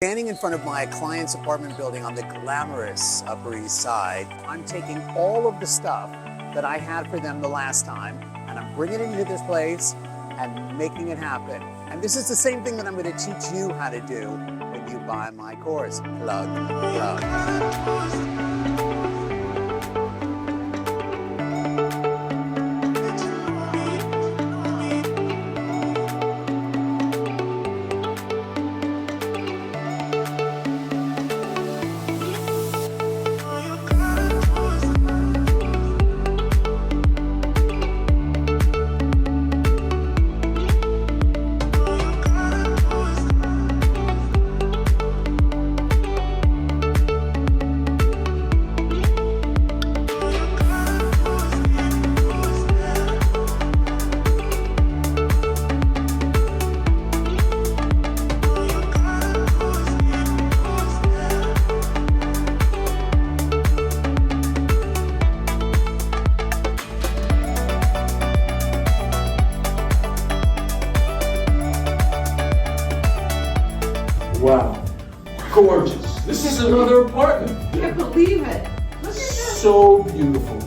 Standing in front of my client's apartment building on the glamorous Upper East Side, I'm taking all of the stuff that I had for them the last time, and I'm bringing it into this place and making it happen. And this is the same thing that I'm going to teach you how to do when you buy my course. Plug, plug. Wow, gorgeous. This is another apartment. Can't believe it. Look at this. So beautiful.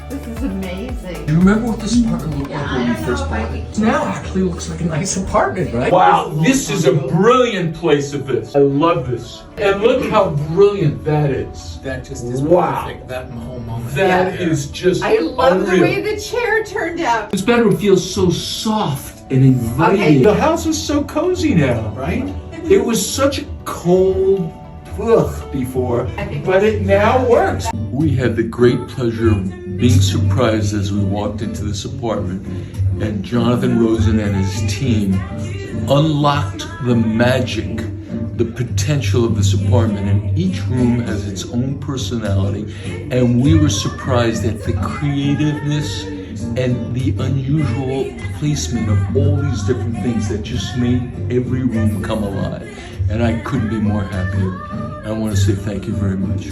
This is amazing. You remember what this apartment looked like when I you don't first know if I bought it? can- Now actually looks like a nice apartment, right? Wow, this is a brilliant place of this. I love this. And look how brilliant that is. That just is Wow. perfect, that whole moment. That is just I love the unreal. way the chair turned out. This bedroom feels so soft and inviting. The house is so cozy now, right? It was such a cold before, but it now works. We had the great pleasure of being surprised as we walked into this apartment, and Jonathan Rosen and his team unlocked the magic, the potential of this apartment, and each room has its own personality, and we were surprised at the creativeness and the unusual placement of all these different things that just made every room come alive. And I couldn't be more happier. I want to say thank you very much.